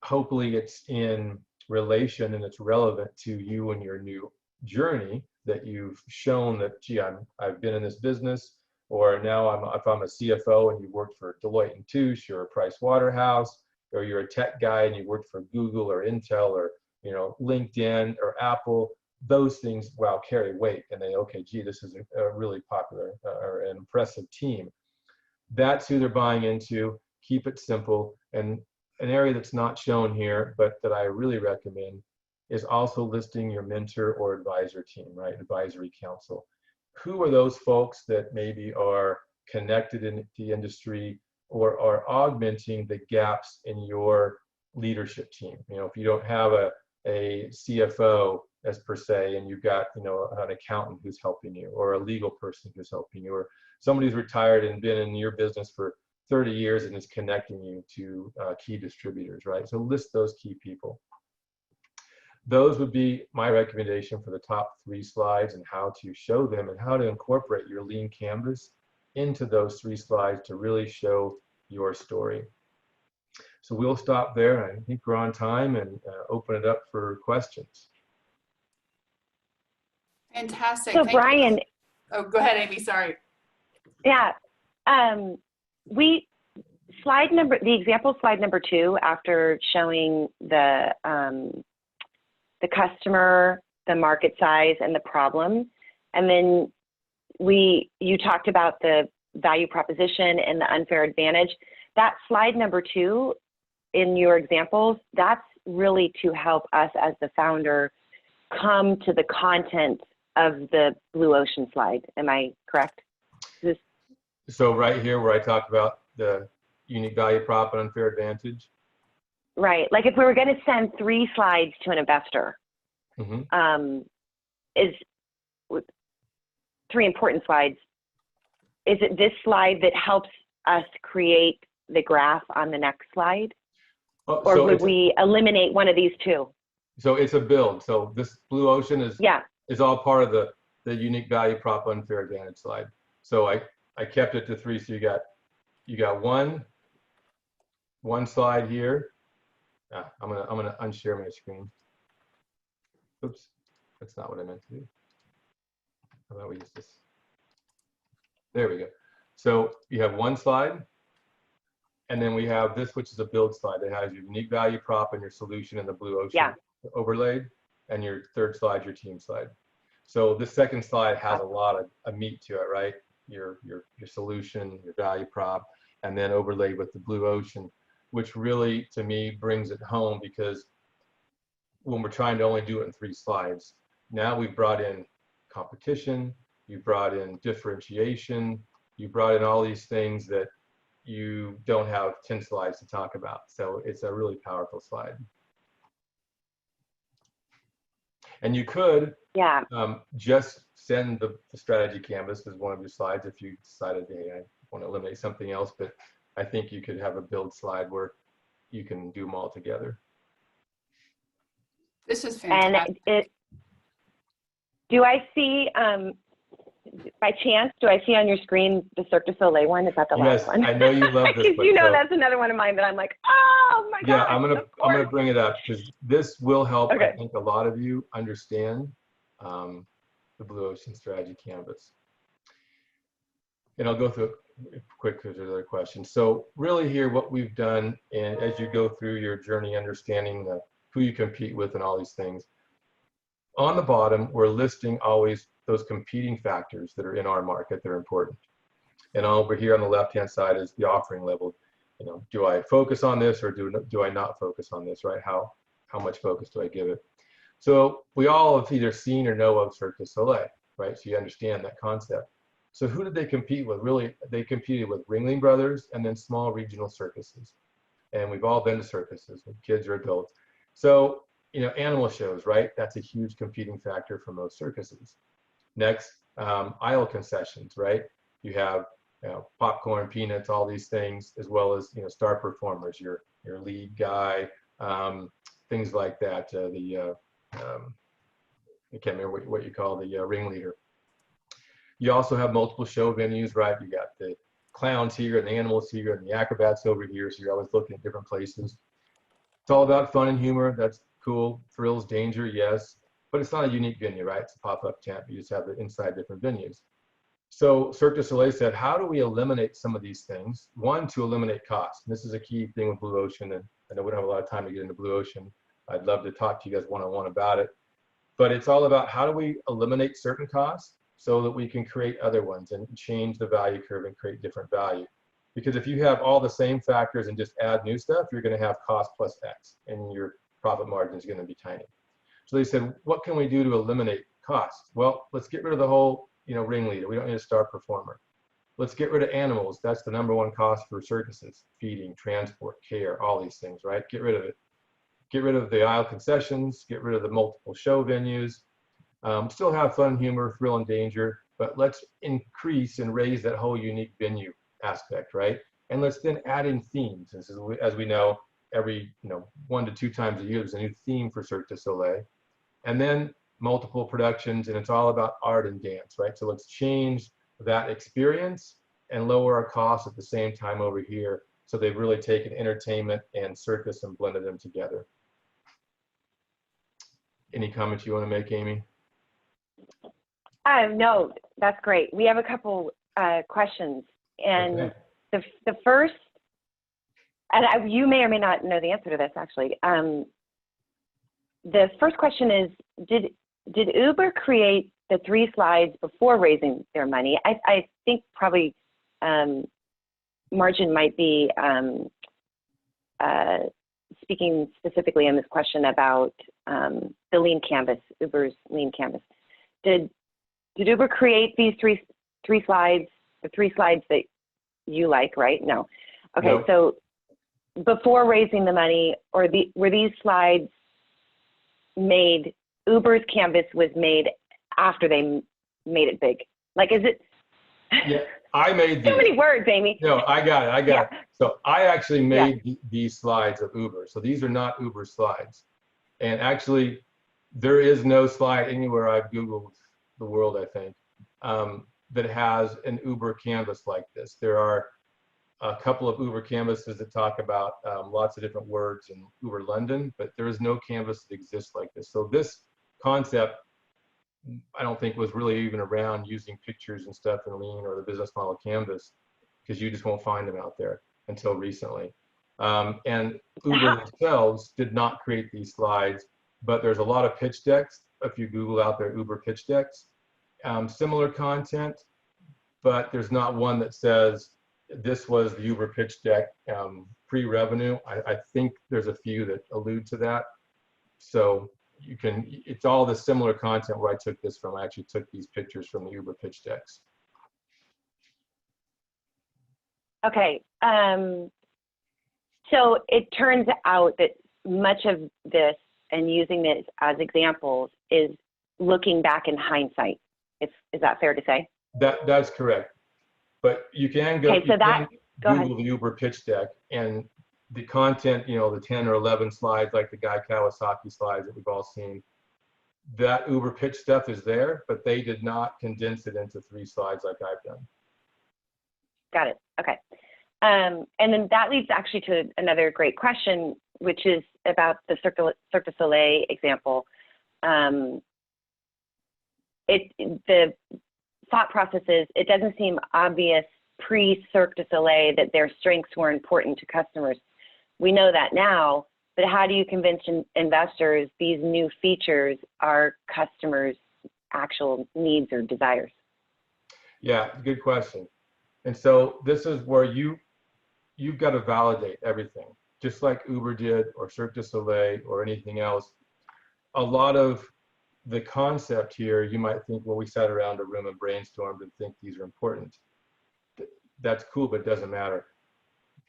hopefully it's in relation and it's relevant to you and your new journey, that you've shown that, gee, I've been in this business, or now if I'm a CFO and you worked for Deloitte and Touche or Price Waterhouse, or you're a tech guy and you worked for Google or Intel or LinkedIn or Apple, those things, wow, carry weight. And they, okay, gee, this is a really popular or an impressive team. That's who they're buying into. Keep it simple. And an area that's not shown here, but that I really recommend, is also listing your mentor or advisor team, right? Advisory council. Who are those folks that maybe are connected in the industry or are augmenting the gaps in your leadership team? If you don't have a CFO as per se, and you've got an accountant who's helping you, or a legal person who's helping you, or somebody who's retired and been in your business for 30 years and is connecting you to key distributors, right? So list those key people. Those would be my recommendation for the top 3 slides, and how to show them and how to incorporate your lean canvas into those 3 slides to really show your story. So we'll stop there. I think we're on time, and open it up for questions. Fantastic. So Thank Brian. you. Oh, go ahead, Amy. Sorry. Yeah. The example slide number 2, after showing the customer, the market size, and the problem, and then you talked about the value proposition and the unfair advantage. That slide number 2 in your examples, that's really to help us as the founder come to the content of the blue ocean slide. Am I correct? So right here where I talk about the unique value prop and unfair advantage. Right. Like if we were going to send 3 slides to an investor, is with 3 important slides, is it this slide that helps us create the graph on the next slide? Or so would we eliminate one of these 2? So it's a build. So this blue ocean is all part of the unique value prop unfair advantage slide. So I kept it to 3. So you got one slide here. I'm gonna unshare my screen. Oops, that's not what I meant to do. How about we use this? There we go. So you have one slide, and then we have this, which is a build slide that has your unique value prop and your solution in the blue ocean overlaid, and your 3rd slide, your team slide. So this 2nd slide has a lot of meat to it, right? Your solution, your value prop, and then overlaid with the blue ocean, which really, to me, brings it home, because when we're trying to only do it in 3 slides, now we've brought in competition, you brought in differentiation, you brought in all these things that you don't have 10 slides to talk about. So it's a really powerful slide. And you could just send the strategy canvas as one of your slides if you decided, hey, I want to eliminate something else, but I think you could have a build slide where you can do them all together. This is fantastic. And do I see, by chance, do I see on your screen the Cirque du Soleil one? Is that the last one? Yes, I know you love this one. You know, that's another one of mine that I'm like, oh my God. Yeah, I'm gonna bring it up, because this will help, I think, a lot of you understand the Blue Ocean Strategy Canvas. And I'll go through it quick because there's other questions. So really here, what we've done, and as you go through your journey, understanding who you compete with and all these things, on the bottom, we're listing always those competing factors that are in our market that are important. And over here on the left-hand side is the offering level. You know, do I focus on this, or do I not focus on this, right? How much focus do I give it? So we all have either seen or know of Cirque du Soleil, right? So you understand that concept. So who did they compete with? Really, they competed with Ringling Brothers and then small regional circuses. And we've all been to circuses, with kids or adults. So, you know, animal shows, right? That's a huge competing factor for most circuses. Next, aisle concessions, right? You have popcorn, peanuts, all these things, as well as star performers, your lead guy, things like that. I can't remember what you call the ringleader. You also have multiple show venues, right? You got the clowns here and the animals here and the acrobats over here, so you're always looking at different places. It's all about fun and humor. That's cool. Thrills, danger, yes. But it's not a unique venue, right? It's a pop-up tent. You just have it inside different venues. So Cirque du Soleil said, how do we eliminate some of these things? One, to eliminate costs. And this is a key thing with Blue Ocean, and I know we don't have a lot of time to get into Blue Ocean. I'd love to talk to you guys one-on-one about it. But it's all about how do we eliminate certain costs so that we can create other ones and change the value curve and create different value. Because if you have all the same factors and just add new stuff, you're going to have cost plus X, and your profit margin is going to be tiny. So they said, what can we do to eliminate costs? Well, let's get rid of the whole ringleader. We don't need a star performer. Let's get rid of animals. That's the #1 cost for circuses: feeding, transport, care, all these things, right? Get rid of it. Get rid of the aisle concessions, get rid of the multiple show venues. Still have fun, humor, thrill, and danger, but let's increase and raise that whole unique venue aspect, right? And let's then add in themes. As we know, every 1 to 2 times a year there's a new theme for Cirque du Soleil, and then multiple productions, and it's all about art and dance, right? So let's change that experience and lower our costs at the same time over here. So they've really taken entertainment and circus and blended them together. Any comments you want to make, Amy? No, that's great. We have a couple questions, and Okay. the first, and you may or may not know the answer to this actually. The first question is, did Uber create the 3 slides before raising their money? I think probably Margin might be speaking specifically in this question about the lean canvas, Uber's lean canvas. Did Uber create these three slides, the 3 slides that you like, right? No. Okay, No. So before raising the money, or were these slides made, Uber's canvas was made after they made it big? Like, is it? Yeah, I made these. So many words, Amy. No, I got it. Yeah. It. So I actually made these slides of Uber. So these are not Uber slides. And actually, there is no slide anywhere I've Googled the world, I think, that has an Uber canvas like this. There are a couple of Uber canvases that talk about lots of different words in Uber London, but there is no canvas that exists like this. So this concept, I don't think, was really even around using pictures and stuff in Lean or the business model canvas, because you just won't find them out there until recently. And Uber themselves did not create these slides, but there's a lot of pitch decks. If you Google out there, Uber pitch decks, similar content, but there's not one that says this was the Uber pitch deck pre-revenue. I think there's a few that allude to that. So you can, it's all the similar content where I took this from. I actually took these pictures from the Uber pitch decks. Okay, so it turns out that much of this, and using this as examples, is looking back in hindsight. Is that fair to say? That's correct. But you can go, okay, so go Google the Uber pitch deck, and the content, the 10 or 11 slides, like the Guy Kawasaki slides that we've all seen, that Uber pitch stuff is there, but they did not condense it into 3 slides like I've done. Got it. Okay. And then that leads actually to another great question, which is about the Cirque du Soleil example. The thought process is, it doesn't seem obvious pre-Cirque du Soleil that their strengths were important to customers. We know that now, but how do you convince investors these new features are customers' actual needs or desires? Yeah, good question. And so this is where you've got to validate everything, just like Uber did, or Cirque du Soleil, or anything else. A lot of the concept here, you might think, well, we sat around a room and brainstormed and think these are important. That's cool, but it doesn't matter.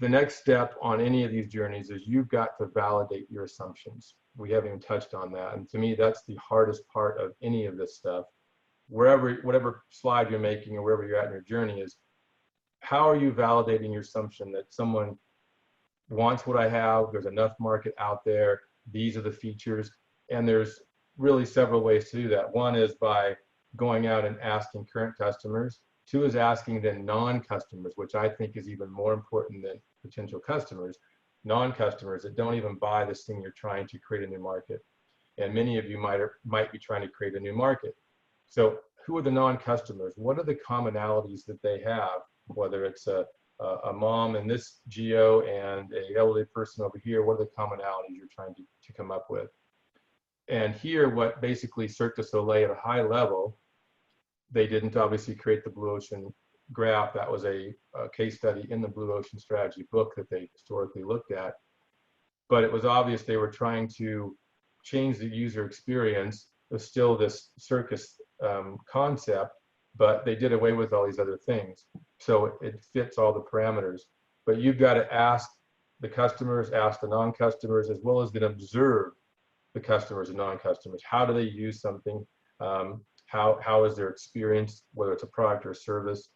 The next step on any of these journeys is you've got to validate your assumptions. We haven't even touched on that. And to me, that's the hardest part of any of this stuff, whatever slide you're making or wherever you're at in your journey is, how are you validating your assumption that someone wants what I have, there's enough market out there, these are the features, and there's really several ways to do that. One is by going out and asking current customers. Two is asking the non-customers, which I think is even more important than potential customers, non-customers that don't even buy this thing you're trying to create a new market. And many of you might be trying to create a new market. So who are the non-customers? What are the commonalities that they have, whether it's a mom in this geo and an elderly person over here? What are the commonalities you're trying to come up with? And here, what basically Cirque du Soleil at a high level, they didn't obviously create the Blue Ocean graph. That was a case study in the Blue Ocean strategy book that they historically looked at. But it was obvious they were trying to change the user experience. There's still this circus concept, but they did away with all these other things. So it fits all the parameters. But you've got to ask the customers, ask the non-customers, as well as then observe the customers and non-customers. How do they use something? How is their experience, whether it's a product or a service?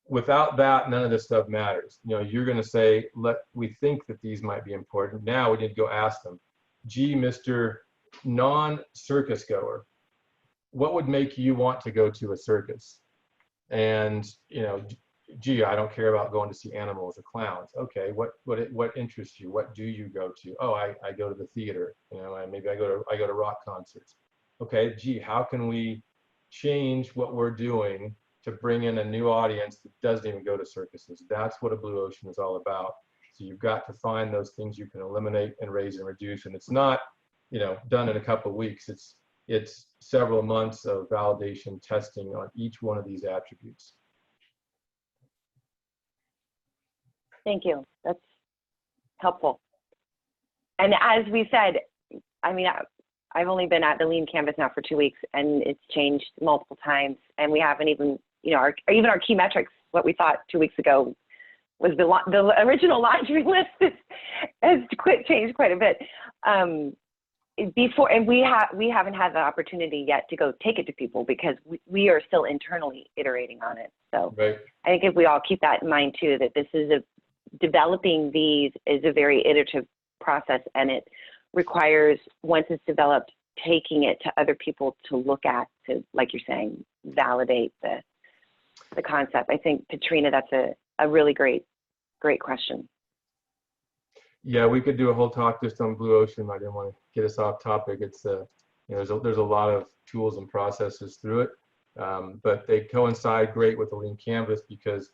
Without that, none of this stuff matters. You know, you're going to say, we think that these might be important. Now we need to go ask them, gee, Mr. Non-circus goer, what would make you want to go to a circus? And, you know, gee, I don't care about going to see animals or clowns. Okay, what interests you? What do you go to? Oh, I go to the theater. You know, maybe I go to rock concerts. Okay, gee, how can we change what we're doing to bring in a new audience that doesn't even go to circuses? That's what a Blue Ocean is all about. So you've got to find those things you can eliminate and raise and reduce. And it's not, you know, done in a couple of weeks. It's several months of validation testing on each one of these attributes. Thank you. That's helpful. And as we said, I mean, I've only been at the Lean Canvas now for 2 weeks, and it's changed multiple times. And we haven't even, you know, even our key metrics, what we thought 2 weeks ago was the original laundry list has changed quite a bit. Before, and we haven't had the opportunity yet to go take it to people because we are still internally iterating on it. So right. I think if we all keep that in mind too, that this is developing these is a very iterative process, and it requires, once it's developed, taking it to other people to look at, to, like you're saying, validate the concept. I think, Katrina, that's a really great question. Yeah, we could do a whole talk just on Blue Ocean. I didn't want to get us off topic. It's you know, there's a lot of tools and processes through it, but they coincide great with the Lean Canvas because,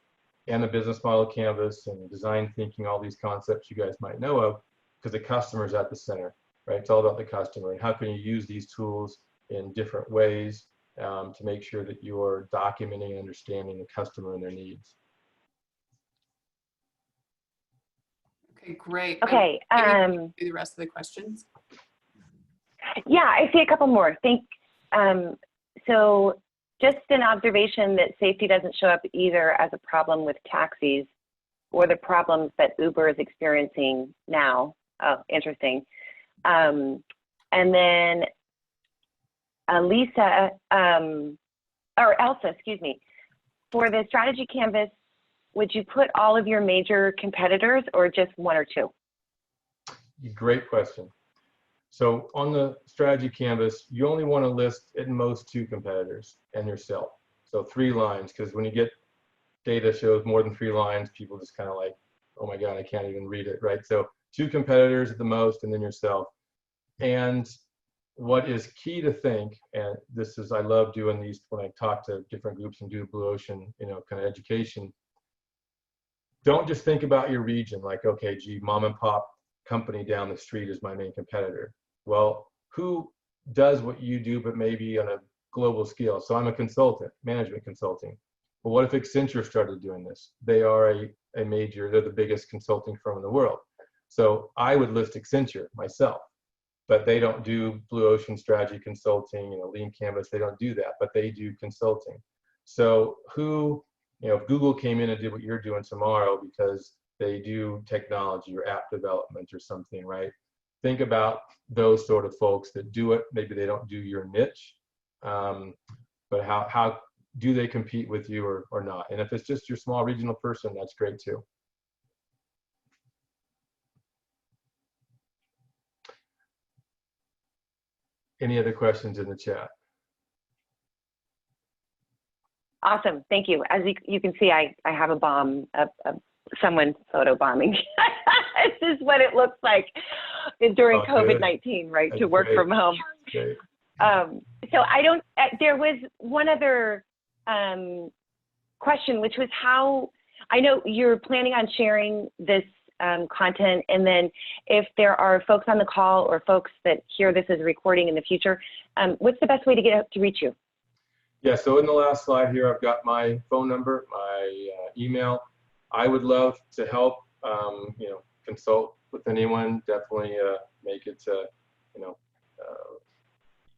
and the business model canvas and design thinking, all these concepts you guys might know of, because the customer is at the center, right? It's all about the customer and how can you use these tools in different ways to make sure that you're documenting and understanding the customer and their needs. Okay, great. Okay. Do the rest of the questions. Yeah, I see a couple more. So just an observation that safety doesn't show up either as a problem with taxis or the problems that Uber is experiencing now. Oh, interesting. And then Elsa, excuse me, for the strategy canvas, would you put all of your major competitors or just one or two? Great question. So on the strategy canvas, you only want to list at most 2 competitors and yourself. So 3 lines, because when you get data shows more than 3 lines, people just kind of like, oh my God, I can't even read it, right? So 2 competitors at the most, and then yourself. And what is key to think, and this is, I love doing these when I talk to different groups and do Blue Ocean, you know, kind of education. Don't just think about your region like, okay, gee, mom and pop company down the street is my main competitor. Well, who does what you do, but maybe on a global scale? So I'm a consultant, management consulting. But what if Accenture started doing this? They are a major, they're the biggest consulting firm in the world. So I would list Accenture myself, but they don't do Blue Ocean strategy consulting, you know, Lean Canvas, they don't do that, but they do consulting. So who, you know, if Google came in and did what you're doing tomorrow because they do technology or app development or something, right? Think about those sort of folks that do it. Maybe they don't do your niche, but how do they compete with you or not? And if it's just your small regional person, that's great too. Any other questions in the chat? Awesome, thank you. As you can see, I have a bomb, someone photo bombing. This is what it looks like during COVID-19, right? That's to work great. from home. Great. So there was one other question, which was how, I know you're planning on sharing this content, and then if there are folks on the call or folks that hear this as a recording in the future, what's the best way to reach you? Yeah, so in the last slide here, I've got my phone number, my email. I would love to help, consult with anyone. Definitely make it,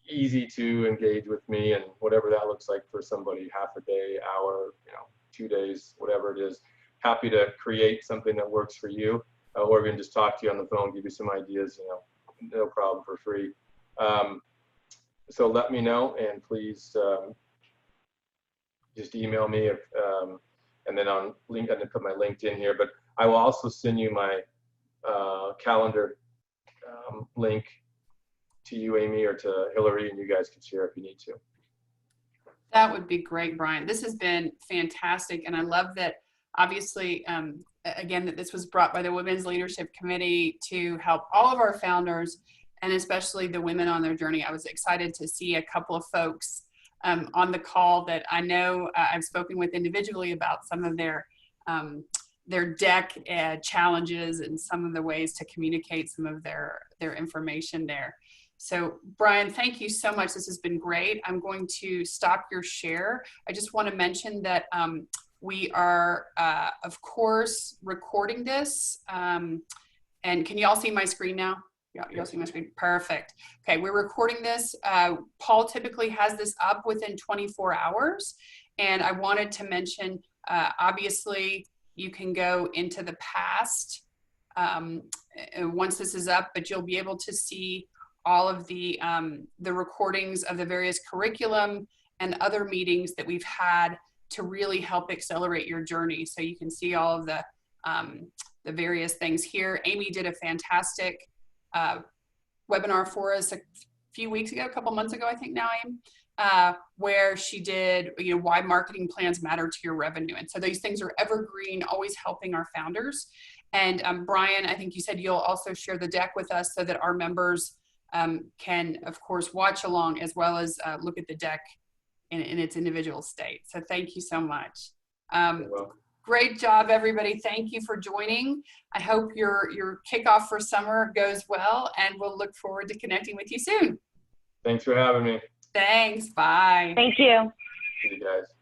easy to engage with me, and whatever that looks like for somebody, half a day, hour, 2 days, whatever it is. Happy to create something that works for you, or even just talk to you on the phone, give you some ideas, no problem, for free. So let me know, and please just email me, and then I'm going to put my LinkedIn here, but I will also send you my calendar link to you, Amy, or to Hillary, and you guys can share if you need to. That would be great, Brian. This has been fantastic, and I love that, obviously, again, that this was brought by the Women's Leadership Committee to help all of our founders, and especially the women on their journey. I was excited to see a couple of folks on the call that I know I've spoken with individually about some of their deck challenges and some of the ways to communicate some of their information there. So Brian, thank you so much. This has been great. I'm going to stop your share. I just want to mention that we are, of course, recording this. And can you all see my screen now? Yeah, you all see my screen? Perfect. Okay, we're recording this. Paul typically has this up within 24 hours. And I wanted to mention, obviously, you can go into the past once this is up, but you'll be able to see all of the recordings of the various curriculum and other meetings that we've had to really help accelerate your journey. So you can see all of the various things here. Amy did a fantastic webinar for us a few weeks ago, a couple months ago, I think now, Amy, where she did, why marketing plans matter to your revenue. And so these things are evergreen, always helping our founders. And Brian, I think you said you'll also share the deck with us so that our members can, of course, watch along as well as look at the deck in its individual state. So thank you so much. Great job, everybody. Thank you for joining. I hope your kickoff for summer goes well, and we'll look forward to connecting with you soon. Thanks for having me. Thanks. Bye. Thank you. See you guys.